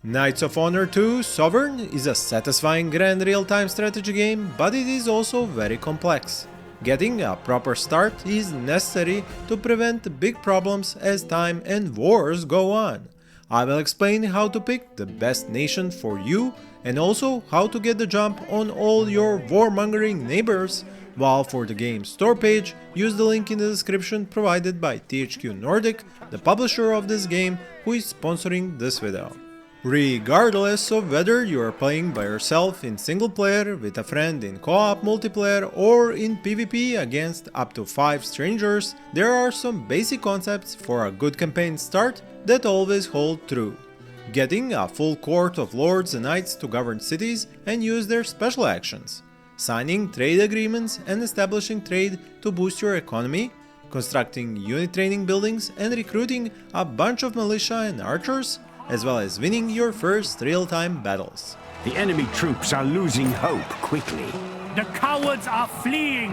Knights of Honor 2 Sovereign is a satisfying grand real-time strategy game, but it is also very complex. Getting a proper start is necessary to prevent big problems as time and wars go on. I will explain how to pick the best nation for you and also how to get the jump on all your warmongering neighbors, while for the game's store page, use the link in the description provided by THQ Nordic, the publisher of this game, who is sponsoring this video. Regardless of whether you are playing by yourself in single player, with a friend in co-op multiplayer, or in PvP against up to 5 strangers, there are some basic concepts for a good campaign start that always hold true. Getting a full court of lords and knights to govern cities and use their special actions. Signing trade agreements and establishing trade to boost your economy. Constructing unit training buildings and recruiting a bunch of militia and archers, as well as winning your first real-time battles. The enemy troops are losing hope quickly. The cowards are fleeing!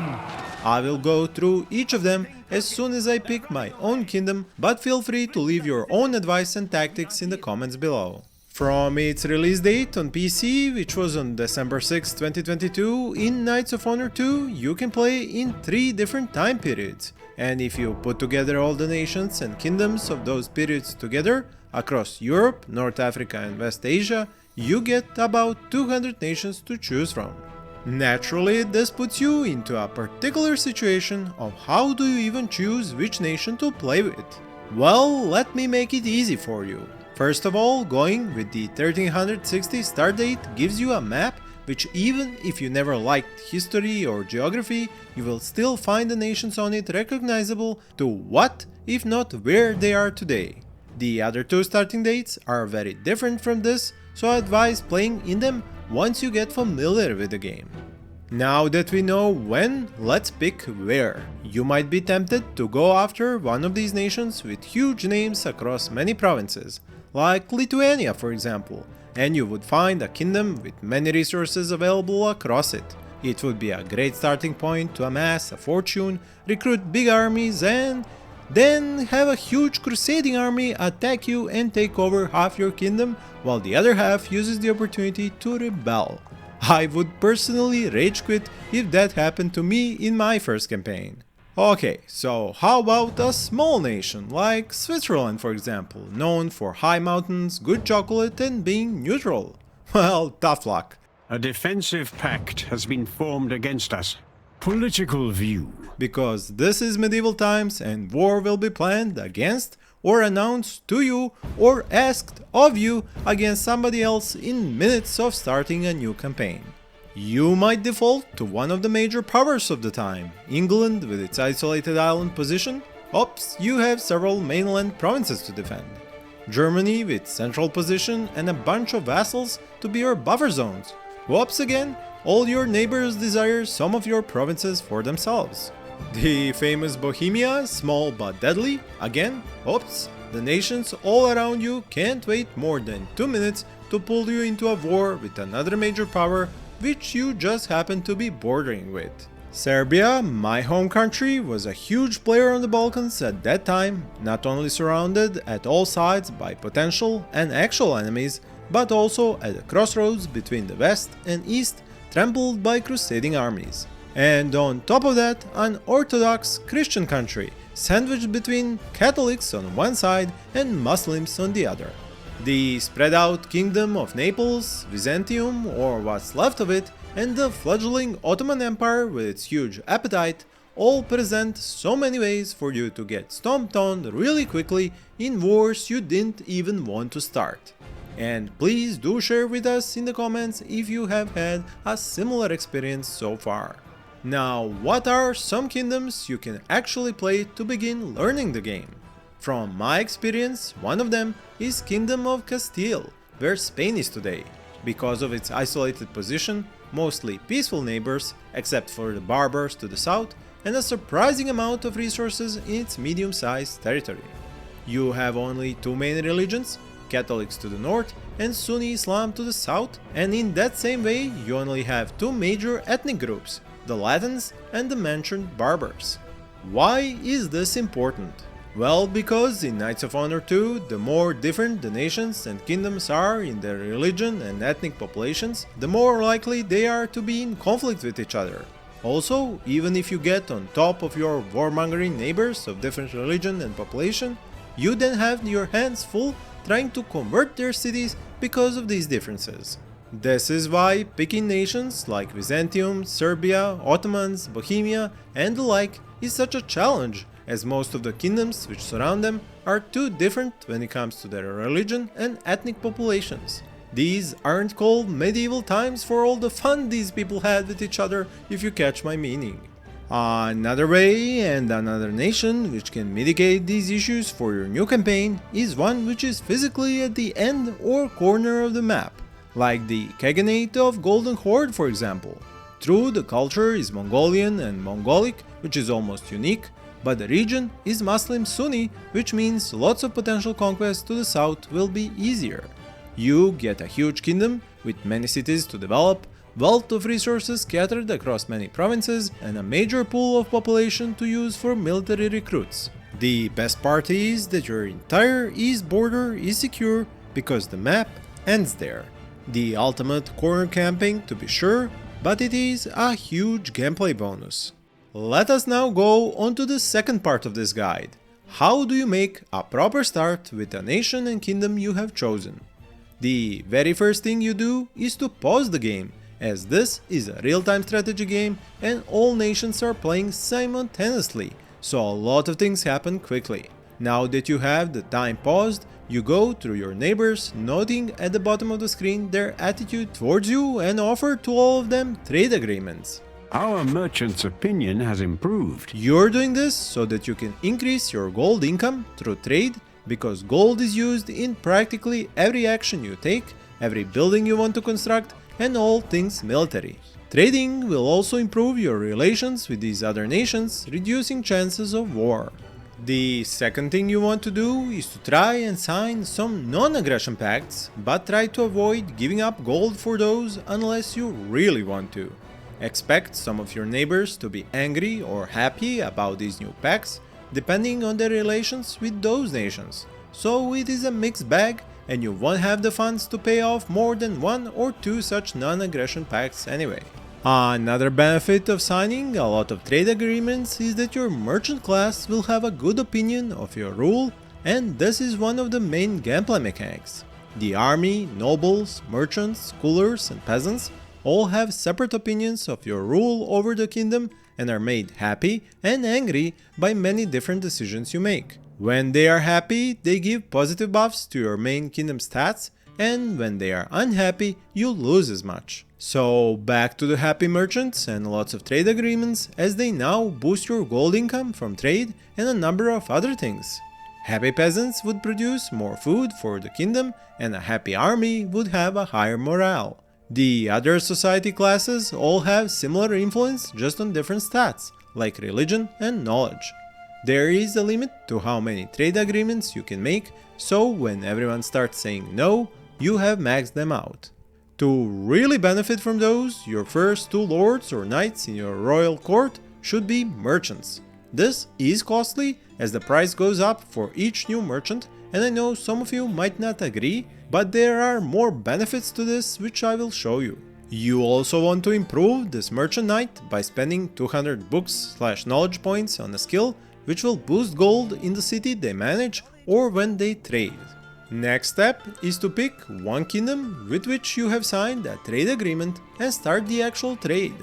I will go through each of them as soon as I pick my own kingdom, but feel free to leave your own advice and tactics in the comments below. From its release date on PC, which was on December 6, 2022, in Knights of Honor 2, you can play in 3 different time periods. And if you put together all the nations and kingdoms of those periods together, across Europe, North Africa and West Asia, you get about 200 nations to choose from. Naturally, this puts you into a particular situation of how do you even choose which nation to play with. Well, let me make it easy for you. First of all, going with the 1360 start date gives you a map which, even if you never liked history or geography, you will still find the nations on it recognizable to what, if not where they are today. The other 2 starting dates are very different from this, so I advise playing in them once you get familiar with the game. Now that we know when, let's pick where. You might be tempted to go after one of these nations with huge names across many provinces, like Lithuania for example, and you would find a kingdom with many resources available across it. It would be a great starting point to amass a fortune, recruit big armies, and then have a huge crusading army attack you and take over half your kingdom, while the other half uses the opportunity to rebel. I would personally rage quit if that happened to me in my first campaign. Okay, so how about a small nation like Switzerland for example, known for high mountains, good chocolate and being neutral? Well, tough luck. A defensive pact has been formed against us. Political view. Because this is medieval times and war will be planned against or announced to you or asked of you against somebody else in minutes of starting a new campaign. You might default to one of the major powers of the time, England with its isolated island position. Oops, you have several mainland provinces to defend. Germany with central position and a bunch of vassals to be your buffer zones. Whoops again, all your neighbors desire some of your provinces for themselves. The famous Bohemia, small but deadly, again, oops, the nations all around you can't wait more than 2 minutes to pull you into a war with another major power which you just happen to be bordering with. Serbia, my home country, was a huge player on the Balkans at that time, not only surrounded at all sides by potential and actual enemies, but also at a crossroads between the west and east, trampled by crusading armies. And on top of that, an Orthodox Christian country, sandwiched between Catholics on one side and Muslims on the other. The spread out kingdom of Naples, Byzantium, or what's left of it, and the fledgling Ottoman Empire with its huge appetite all present so many ways for you to get stomped on really quickly in wars you didn't even want to start. And please do share with us in the comments if you have had a similar experience so far. Now, what are some kingdoms you can actually play to begin learning the game? From my experience, one of them is Kingdom of Castile, where Spain is today. Because of its isolated position, mostly peaceful neighbors, except for the barbars to the south, and a surprising amount of resources in its medium-sized territory. You have only 2 main religions, Catholics to the north and Sunni Islam to the south, and in that same way you only have 2 major ethnic groups, the Latins and the mentioned barbars. Why is this important? Well, because in Knights of Honor 2, the more different the nations and kingdoms are in their religion and ethnic populations, the more likely they are to be in conflict with each other. Also, even if you get on top of your warmongering neighbors of different religion and population, you then have your hands full trying to convert their cities because of these differences. This is why picking nations like Byzantium, Serbia, Ottomans, Bohemia, and the like is such a challenge, as most of the kingdoms which surround them are too different when it comes to their religion and ethnic populations. These aren't called medieval times for all the fun these people had with each other, if you catch my meaning. Another way and another nation which can mitigate these issues for your new campaign is one which is physically at the end or corner of the map, like the Khaganate of Golden Horde, for example. True, the culture is Mongolian and Mongolic, which is almost unique, but the region is Muslim Sunni, which means lots of potential conquest to the south will be easier. You get a huge kingdom with many cities to develop, wealth of resources scattered across many provinces, and a major pool of population to use for military recruits. The best part is that your entire east border is secure because the map ends there. The ultimate corner camping to be sure, but it is a huge gameplay bonus. Let us now go on to the second part of this guide. How do you make a proper start with the nation and kingdom you have chosen? The very first thing you do is to pause the game, as this is a real-time strategy game and all nations are playing simultaneously, so a lot of things happen quickly. Now that you have the time paused, you go through your neighbors, noting at the bottom of the screen their attitude towards you and offer to all of them trade agreements. Our merchant's opinion has improved. You're doing this so that you can increase your gold income through trade, because gold is used in practically every action you take, every building you want to construct, and all things military. Trading will also improve your relations with these other nations, reducing chances of war. The second thing you want to do is to try and sign some non-aggression pacts, but try to avoid giving up gold for those unless you really want to. Expect some of your neighbors to be angry or happy about these new pacts, depending on their relations with those nations. So it is a mixed bag, and you won't have the funds to pay off more than one or two such non-aggression pacts anyway. Another benefit of signing a lot of trade agreements is that your merchant class will have a good opinion of your rule, and this is one of the main gameplay mechanics. The army, nobles, merchants, schoolers, and peasants all have separate opinions of your rule over the kingdom and are made happy and angry by many different decisions you make. When they are happy, they give positive buffs to your main kingdom stats, and when they are unhappy, you lose as much. So back to the happy merchants and lots of trade agreements, as they now boost your gold income from trade and a number of other things. Happy peasants would produce more food for the kingdom, and a happy army would have a higher morale. The other society classes all have similar influence, just on different stats, like religion and knowledge. There is a limit to how many trade agreements you can make, so when everyone starts saying no, you have maxed them out. To really benefit from those, your first two lords or knights in your royal court should be merchants. This is costly, as the price goes up for each new merchant, and I know some of you might not agree, but there are more benefits to this which I will show you. You also want to improve this merchant knight by spending 200 books/knowledge points on a skill which will boost gold in the city they manage or when they trade. Next step is to pick one kingdom with which you have signed a trade agreement and start the actual trade.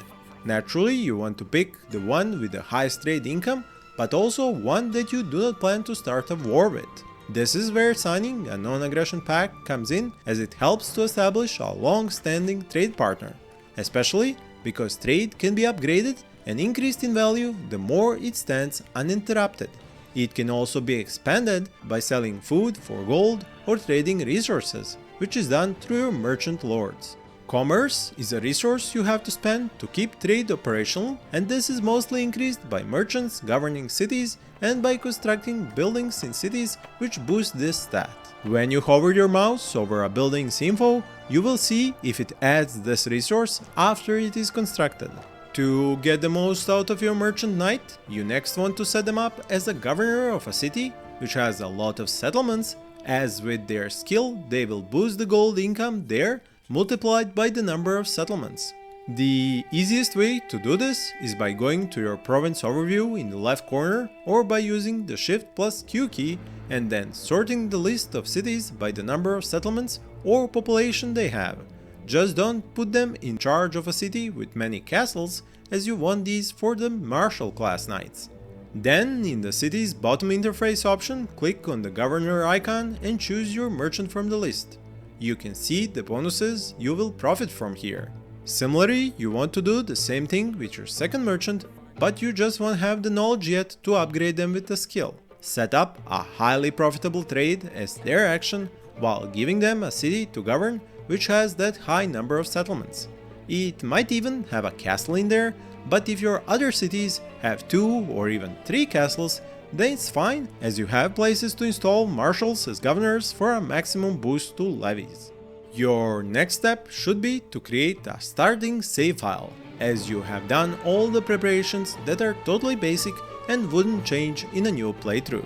Naturally, you want to pick the one with the highest trade income, but also one that you do not plan to start a war with. This is where signing a non-aggression pact comes in, as it helps to establish a long-standing trade partner, especially because trade can be upgraded and increased in value the more it stands uninterrupted. It can also be expanded by selling food for gold or trading resources, which is done through your merchant lords. Commerce is a resource you have to spend to keep trade operational, and this is mostly increased by merchants governing cities and by constructing buildings in cities which boost this stat. When you hover your mouse over a building's info, you will see if it adds this resource after it is constructed. To get the most out of your merchant knight, you next want to set them up as a governor of a city which has a lot of settlements, as with their skill they will boost the gold income there multiplied by the number of settlements. The easiest way to do this is by going to your province overview in the left corner, or by using the Shift plus Q key and then sorting the list of cities by the number of settlements or population they have. Just don't put them in charge of a city with many castles, as you want these for the Marshal class knights. Then in the city's bottom interface option, click on the governor icon and choose your merchant from the list. You can see the bonuses you will profit from here. Similarly, you want to do the same thing with your second merchant, but you just won't have the knowledge yet to upgrade them with the skill. Set up a highly profitable trade as their action while giving them a city to govern which has that high number of settlements. It might even have a castle in there, but if your other cities have 2 or even 3 castles, then it's fine, as you have places to install marshals as governors for a maximum boost to levies. Your next step should be to create a starting save file, as you have done all the preparations that are totally basic and wouldn't change in a new playthrough.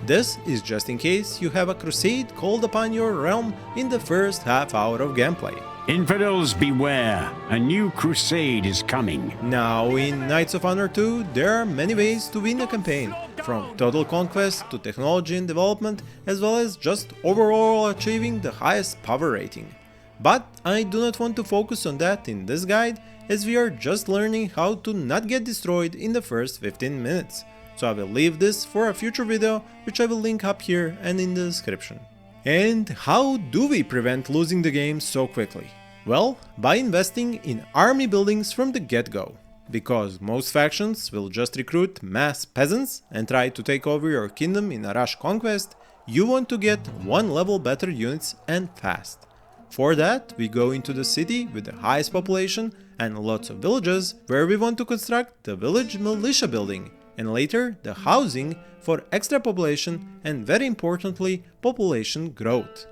This is just in case you have a crusade called upon your realm in the first half hour of gameplay. Infidels beware, a new crusade is coming. Now in Knights of Honor 2 there are many ways to win a campaign, from total conquest to technology and development, as well as just overall achieving the highest power rating. But I do not want to focus on that in this guide, as we are just learning how to not get destroyed in the first 15 minutes. So I will leave this for a future video, which I will link up here and in the description. And how do we prevent losing the game so quickly? Well, by investing in army buildings from the get-go. Because most factions will just recruit mass peasants and try to take over your kingdom in a rush conquest, you want to get 1 level better units and fast. For that, we go into the city with the highest population and lots of villages, where we want to construct the village militia building, and later the housing for extra population and, very importantly, population growth.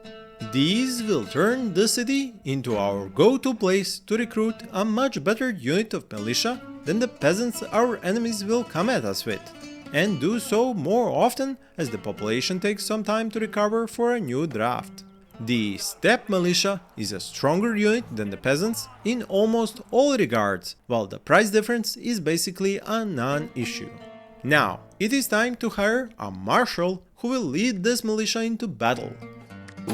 These will turn the city into our go-to place to recruit a much better unit of militia than the peasants our enemies will come at us with, and do so more often as the population takes some time to recover for a new draft. The steppe militia is a stronger unit than the peasants in almost all regards, while the price difference is basically a non-issue. Now, it is time to hire a marshal who will lead this militia into battle.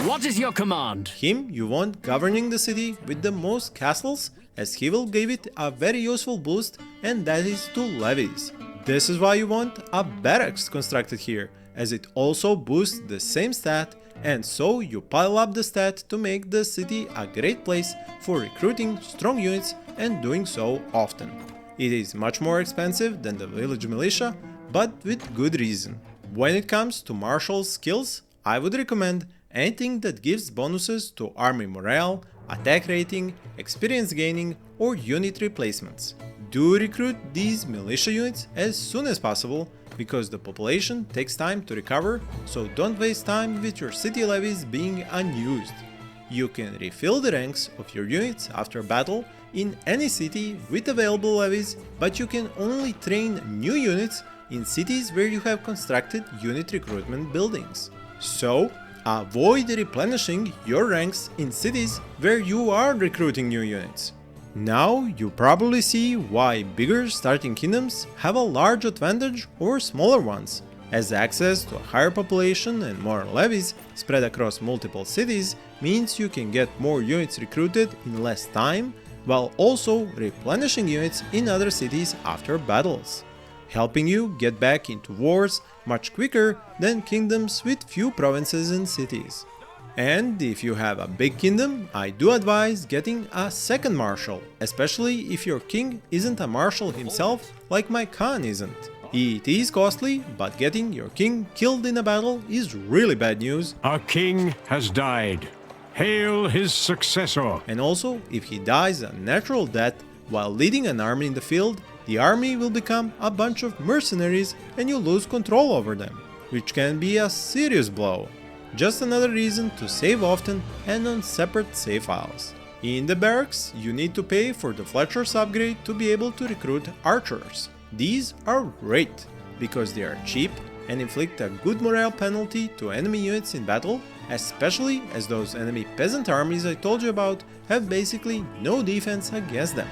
What is your command? Him you want governing the city with the most castles, as he will give it a very useful boost, and that is to levies. This is why you want a barracks constructed here, as it also boosts the same stat, and so you pile up the stat to make the city a great place for recruiting strong units and doing so often. It is much more expensive than the village militia, but with good reason. When it comes to martial skills, I would recommend anything that gives bonuses to army morale, attack rating, experience gaining, or unit replacements. Do recruit these militia units as soon as possible, because the population takes time to recover, so don't waste time with your city levies being unused. You can refill the ranks of your units after battle in any city with available levies, but you can only train new units in cities where you have constructed unit recruitment buildings. So, avoid replenishing your ranks in cities where you are recruiting new units. Now you probably see why bigger starting kingdoms have a large advantage over smaller ones, as access to a higher population and more levies spread across multiple cities means you can get more units recruited in less time, while also replenishing units in other cities after battles, helping you get back into wars much quicker than kingdoms with few provinces and cities. And if you have a big kingdom, I do advise getting a second marshal, especially if your king isn't a marshal himself like my Khan isn't. It is costly, but getting your king killed in a battle is really bad news. Our king has died. Hail his successor. And also, if he dies a natural death while leading an army in the field, the army will become a bunch of mercenaries and you lose control over them, which can be a serious blow. Just another reason to save often and on separate save files. In the barracks, you need to pay for the Fletcher's upgrade to be able to recruit archers. These are great, because they are cheap and inflict a good morale penalty to enemy units in battle, especially as those enemy peasant armies I told you about have basically no defense against them.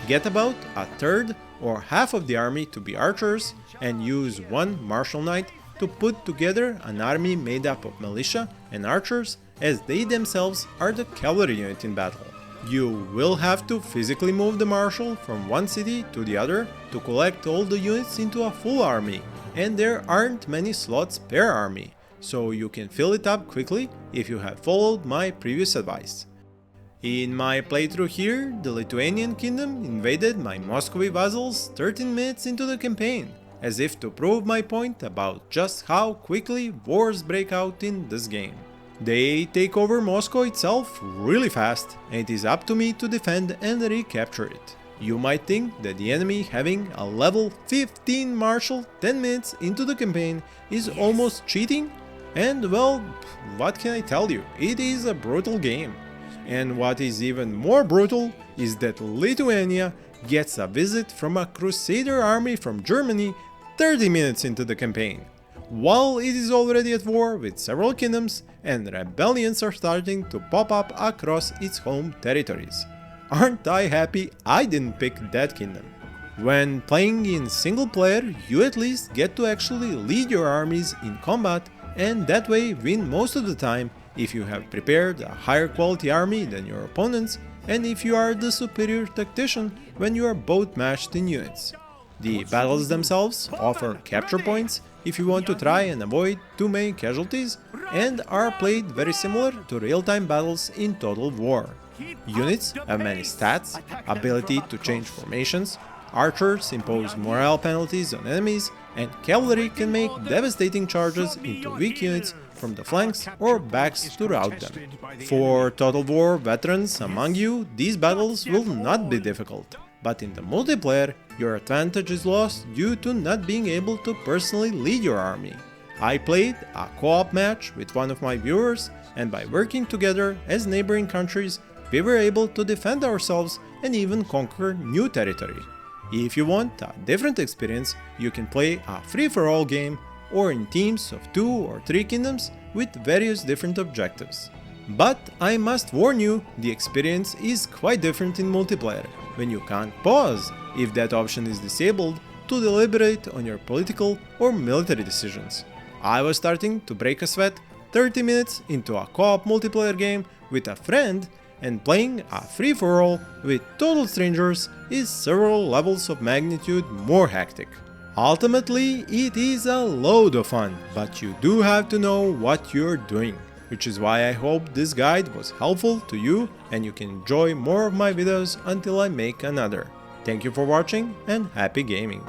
Get about a third or half of the army to be archers and use one Marshal Knight to put together an army made up of militia and archers, as they themselves are the cavalry unit in battle. You will have to physically move the Marshal from one city to the other to collect all the units into a full army, and there aren't many slots per army, so you can fill it up quickly if you have followed my previous advice. In my playthrough here, the Lithuanian kingdom invaded my Muscovy vassals 13 minutes into the campaign, as if to prove my point about just how quickly wars break out in this game. They take over Moscow itself really fast, and it is up to me to defend and recapture it. You might think that the enemy having a level 15 Marshal 10 minutes into the campaign is almost cheating, and well, what can I tell you, it is a brutal game. And what is even more brutal is that Lithuania gets a visit from a Crusader army from Germany 30 minutes into the campaign, while it is already at war with several kingdoms and rebellions are starting to pop up across its home territories. Aren't I happy I didn't pick that kingdom? When playing in single player, you at least get to actually lead your armies in combat and that way win most of the time if you have prepared a higher quality army than your opponents and if you are the superior tactician when you are both matched in units. The battles themselves offer capture points if you want to try and avoid too many casualties and are played very similar to real-time battles in Total War. Units have many stats, ability to change formations, archers impose morale penalties on enemies, and cavalry can make devastating charges into weak units from the flanks or backs to rout them. For Total War veterans among you, these battles will not be difficult, but in the multiplayer, your advantage is lost due to not being able to personally lead your army. I played a co-op match with one of my viewers, and by working together as neighboring countries, we were able to defend ourselves and even conquer new territory. If you want a different experience, you can play a free-for-all game or in teams of 2 or 3 kingdoms with various different objectives. But I must warn you, the experience is quite different in multiplayer, when you can't pause, if that option is disabled, to deliberate on your political or military decisions. I was starting to break a sweat 30 minutes into a co-op multiplayer game with a friend, and playing a free-for-all with total strangers is several levels of magnitude more hectic. Ultimately, it is a load of fun, but you do have to know what you're doing, which is why I hope this guide was helpful to you and you can enjoy more of my videos until I make another. Thank you for watching and happy gaming!